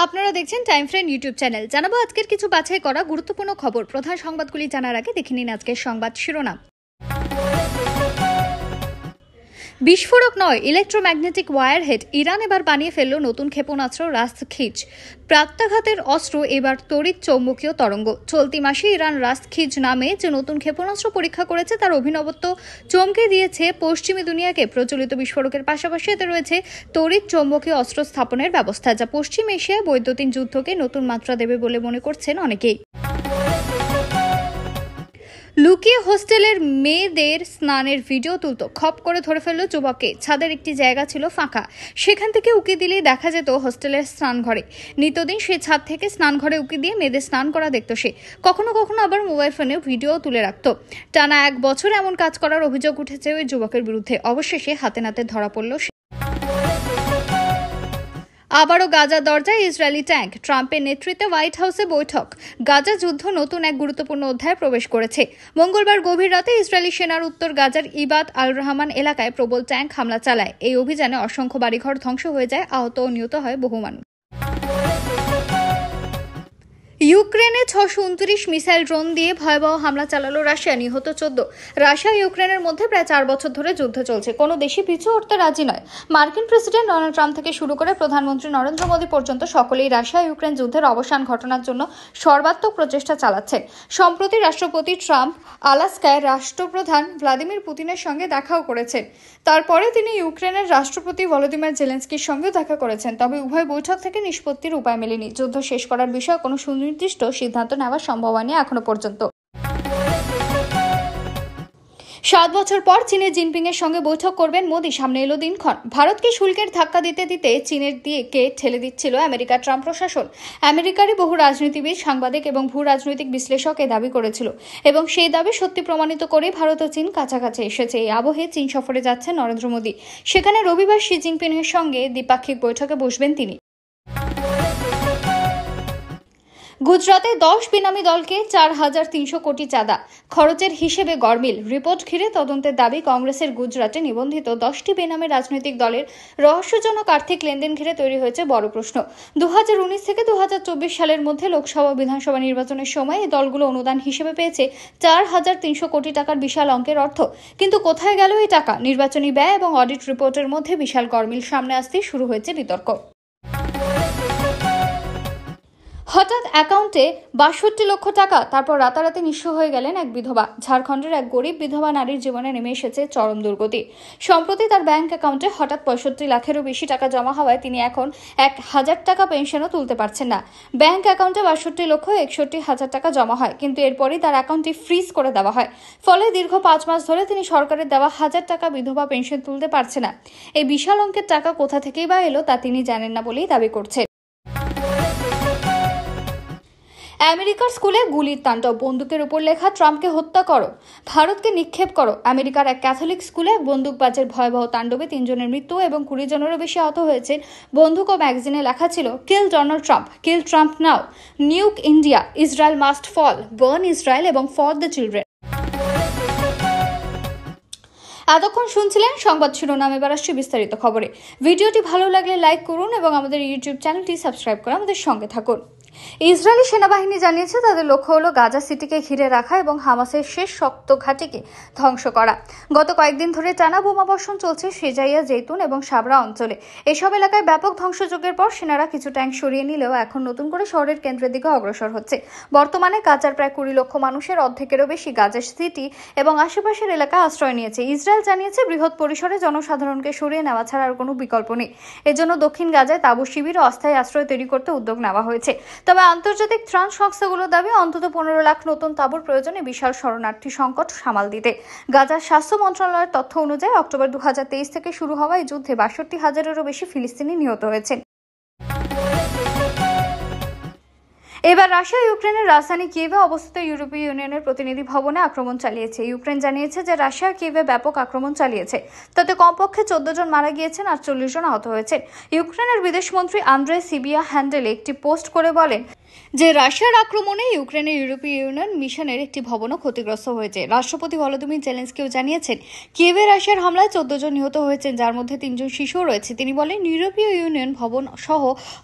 আপনারা দেখছেন time friend YouTube channel. জানাবো আজকের কিছু বাছাই করা গুরুত্বপূর্ণ খবর। প্রধান সংবাদগুলি জানার আগে দেখে নিন আজকের সংবাদ শিরোনাম। বিস্ফোরক নয়, ইলেকট্রোম্যাগনেটিক ওয়ারহেড। ইরান এবার বানিয়ে ফেলল নতুন ক্ষেপণাস্ত্র রাস্টখিজ। প্রাত্যাঘাতের অস্ত্র এবার তড়িৎ চৌম্বকীয় তরঙ্গ। চলতি মাসে ইরান রাস্টখিজ নামে যে নতুন ক্ষেপণাস্ত্র পরীক্ষা করেছে তার অভিনবত্ব চমকে দিয়েছে পশ্চিমী দুনিয়াকে। প্রচলিত বিস্ফোরকের পাশাপাশি এতে রয়েছে তড়িৎ চৌম্বকীয় অস্ত্র স্থাপনের ব্যবস্থা, যা পশ্চিম এশিয়ায় বৈদ্যুতিন যুদ্ধকে নতুন মাত্রা দেবে বলে মনে করছেন অনেকেই। লুকিয়ে হোস্টেলের মেয়েদের স্নানের ভিডিও তুলত, খপ করে ধরে ফেলল যুবককে। ছাদের একটি জায়গা ছিল ফাঁকা, সেখান থেকে উকি দিলেই দেখা যেত হোস্টেলের স্নানঘরে। নিত্যদিন সে ছাদ থেকে স্নানঘরে উকি দিয়ে মেয়েদের স্নান করা দেখত সে। কখনো কখনো আবার মোবাইল ফোনে ভিডিও তুলে রাখত। টানা 1 বছর এমন কাজ করার অভিযোগ উঠেছে ওই যুবকের বিরুদ্ধে। অবশেষে হাতে নাতে ধরা পড়ল সে। আবারও গাজার দরজায় ইসরায়েলি ট্যাঙ্ক। ট্রাম্পের নেতৃত্বে হোয়াইট হাউসে বৈঠক। গাজা যুদ্ধ নতুন এক গুরুত্বপূর্ণ অধ্যায়ে প্রবেশ করেছে। মঙ্গলবার গভীর রাতে ইসরায়েলি সেনার উত্তর গাজার ইবাদ আল রহমান এলাকায় প্রবল ট্যাঙ্ক হামলা চালায়। এই অভিযানে অসংখ্য বাড়িঘর ধ্বংস হয়ে যায়, আহত ও নিহত হয় বহু মানুষ। ইউক্রেনে 629 মিসাইল ড্রোন দিয়ে ভয়াবহ হামলা চালালো রাশিয়া, নিহত 14। রাশিয়া ইউক্রেনের মধ্যে প্রায় 4 বছর ধরে যুদ্ধ চলছে, কোনো দেশই পিছু হটতে রাজি নয়। মার্কিন প্রেসিডেন্ট ডোনাল্ড ট্রাম্প থেকে শুরু করে প্রধানমন্ত্রী নরেন্দ্র মোদী পর্যন্ত সকলেই রাশিয়া ইউক্রেন যুদ্ধের অবসান ঘটানোর জন্য সর্বাত্মক প্রচেষ্টা চালাচ্ছে। সম্প্রতি রাষ্ট্রপতি ট্রাম্প আলাস্কায় রাষ্ট্রপ্রধান ভ্লাদিমির পুতিনের সঙ্গে দেখাও করেছেন। তারপরে তিনি ইউক্রেনের রাষ্ট্রপতি ভলোদিমির জেলেনস্কির সঙ্গেও দেখা করেছেন। তবে উভয় বৈঠক থেকে নিষ্পত্তির উপায় মেলেনি। যুদ্ধ শেষ করার বিষয়ে কোনো সুনির্দিষ্ট সিদ্ধান্ত নেওয়া সম্ভব হয়নি এখনো পর্যন্ত। 7 বছর পর চীনের জিনপিং এর সঙ্গে বৈঠক করবেন মোদী। সামনে এলো দিনক্ষণ। ভারতকে শুল্কের ধাক্কা দিতে দিতে চীনের দিকে ঠেলে দিচ্ছিল আমেরিকার ট্রাম্প প্রশাসন। আমেরিকারই বহু রাজনীতিবিদ, সাংবাদিক এবং ভূ রাজনৈতিক বিশ্লেষক এ দাবি করেছিল এবং সেই দাবি সত্যি প্রমাণিত করে ভারত ও চীন কাছাকাছি এসেছে। এই আবহে চীন সফরে যাচ্ছেন নরেন্দ্র মোদী। সেখানে রবিবার শি জিনপিং এর সঙ্গে দ্বিপাক্ষিক বৈঠকে বসবেন তিনি। গুজরাতে 10 বেনামি দলকে 4,300 কোটি চাঁদা খরচের হিসেবে গরমিল। রিপোর্ট ঘিরে তদন্তের দাবি। কংগ্রেসের গুজরাটে নিবন্ধিত 10টি বেনামি রাজনৈতিক দলের রহস্যজনক আর্থিক লেনদেন ঘিরে তৈরি হয়েছে বড় প্রশ্ন। 2019 থেকে 2024 সালের মধ্যে লোকসভা ও বিধানসভা নির্বাচনের সময় এই দলগুলো অনুদান হিসেবে পেয়েছে 4,300 কোটি টাকার বিশাল অঙ্কের অর্থ। কিন্তু কোথায় গেল এই টাকা? নির্বাচনী ব্যয় এবং অডিট রিপোর্টের মধ্যে বিশাল গরমিল সামনে আসতেই শুরু হয়েছে বিতর্ক। হঠাৎ অ্যাকাউন্টে 62 লক্ষ টাকা, তারপর রাতারাতি নিঃস্ব হয়ে গেলেন এক বিধবা। ঝাড়খণ্ডের এক গরিব বিধবা নারীর জীবনে নেমে এসেছে চরম দুর্গতি। সম্প্রতি তার ব্যাংক অ্যাকাউন্টে হঠাৎ 65 লাখেরও বেশি টাকা জমা হওয়ায় তিনি এখন 1,000 টাকা পেনশনও তুলতে পারছেন না। ব্যাংক অ্যাকাউন্টে 62,61,000 টাকা জমা হয়, কিন্তু এরপরই তার অ্যাকাউন্টটি ফ্রিজ করে দেওয়া হয়। ফলে দীর্ঘ 5 মাস ধরে তিনি সরকারের দেওয়া 1,000 টাকা বিধবা পেনশন তুলতে পারছে না। এই বিশাল অঙ্কের টাকা কোথা থেকেই বা এলো তা তিনি জানেন না বলেই দাবি করছেন। আমেরিকার স্কুলে গুলির তাণ্ডব। বন্দুকের উপর লেখা ট্রাম্পকে হত্যা করো, ভারতকে নিক্ষেপ করো। আমেরিকার এক ক্যাথলিক স্কুলে বন্দুকবাজের ভয়াবহ তাণ্ডবে 3 জনের মৃত্যু এবং 20 জনেরও বেশি আহত হয়েছে। বন্দুক ও ম্যাগাজিনে লেখা ছিল, কিল ডোনাল্ড ট্রাম্প, কিল ট্রাম্প নাও, নিউক ইন্ডিয়া, ইসরায়েল মাস্ট ফল, বার্ন ইসরায়েল এবং ফর দ্য চিলড্রেন। এতক্ষণ শুনছিলেন সংবাদ শিরোনাম। এবার আসছে বিস্তারিত খবরে। ভিডিওটি ভালো লাগলে লাইক করুন এবং আমাদের ইউটিউব চ্যানেলটি সাবস্ক্রাইব করে আমাদের সঙ্গে থাকুন। ইসরায়েলি সেনাবাহিনী জানিয়েছে তাদের লক্ষ্য হলো গাজা সিটিকে ঘিরে রাখা এবং হামাসের শেষ শক্ত ঘাঁটিকে ধ্বংস করা। গত কয়েকদিন ধরে টানা বোমাবর্ষণ চলছে সেজাইয়া, জৈতুন এবং সাবরা অঞ্চলে। এসব এলাকায় ব্যাপক ধ্বংসযজ্ঞের পর সেনারা কিছু ট্যাঙ্ক সরিয়ে নিলেও এখন নতুন করে শহরের কেন্দ্রের দিকে অগ্রসর হচ্ছে। বর্তমানে গাজার প্রায় 20 লক্ষ মানুষের অর্ধেকেরও বেশি গাজা সিটি এবং আশেপাশের এলাকায় আশ্রয় নিয়েছে। ইসরায়েল জানিয়েছে বৃহৎ পরিসরে জনসাধারণকে সরিয়ে নেওয়া ছাড়া আর কোনো বিকল্প নেই। এজন্য দক্ষিণ গাজায় তাঁবু শিবির ও অস্থায়ী আশ্রয় তৈরি করতে উদ্যোগ নেওয়া হয়েছে। তবে আন্তর্জাতিক ত্রাণ সংস্থাগুলোর দাবি অন্তত 15 লাখ নতুন তাঁবুর প্রয়োজনে বিশাল শরণার্থী সংকট সামাল দিতে। গাজার স্বাস্থ্য মন্ত্রণালয়ের তথ্য অনুযায়ী অক্টোবর 2023 থেকে শুরু হওয়া এই যুদ্ধে 62,000-এরও বেশি ফিলিস্তিনি নিহত হয়েছেন। এবার রাশিয়া ইউক্রেনের রাজধানী কিয়েভে অবস্থিত ইউরোপীয় ইউনিয়নের প্রতিনিধি ভবনে আক্রমণ চালিয়েছে। ইউক্রেন জানিয়েছে যে রাশিয়া কিয়েভে ব্যাপক আক্রমণ চালিয়েছে। তাতে কমপক্ষে 14 জন মারা গিয়েছেন আর 40 জন আহত হয়েছেন। ইউক্রেনের বিদেশমন্ত্রী আন্দ্রে সিবিয়া হ্যান্ডেলে একটি পোস্ট করে বলেন, যে রাশিয়ার আক্রমণে ইউক্রেনের ইউরোপীয় ইউনিয়ন মিশনের একটি ভবনও ক্ষতিগ্রস্ত হয়েছে। রাষ্ট্রপতি ভলোদিমির জেলেনস্কিও জানিয়েছেন, কিয়েভে রাশিয়ার হামলায় 14 জন নিহত হয়েছেন, যার মধ্যে 3 জন শিশুও রয়েছে। তিনি বলেন, ইউরোপীয় ইউনিয়ন ভবন সহ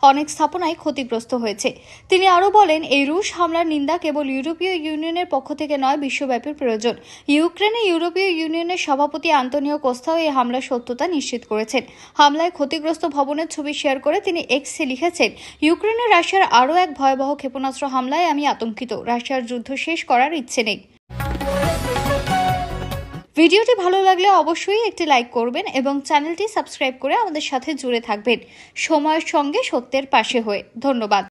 অনেক স্থাপনায় ক্ষতিগ্রস্ত হয়েছে। তিনি আরও বলেন, এই রুশ হামলার নিন্দা কেবল ইউরোপীয় ইউনিয়নের পক্ষ থেকে নয়, বিশ্বব্যাপী প্রয়োজন। ইউক্রেনে ইউরোপীয় ইউনিয়নের সভাপতি আন্তোনিও কোস্তাও এই হামলার সত্যতা নিশ্চিত করেছেন। হামলায় ক্ষতিগ্রস্ত ভবনের ছবি শেয়ার করে তিনি এক্সে লিখেছেন, ইউক্রেনে রাশিয়ার আরও এক ভয়াবহ ক্ষেপণাস্ত্র হামলায় আমি আতঙ্কিত। রাশিয়ার যুদ্ধ শেষ করার ইচ্ছে নেই। ভিডিওটি ভালো লাগলে অবশ্যই একটি লাইক করবেন এবং চ্যানেলটি সাবস্ক্রাইব করে আমাদের সাথে জুড়ে থাকবেন, সময়ের সঙ্গে সত্যের পাশে হয়ে। ধন্যবাদ।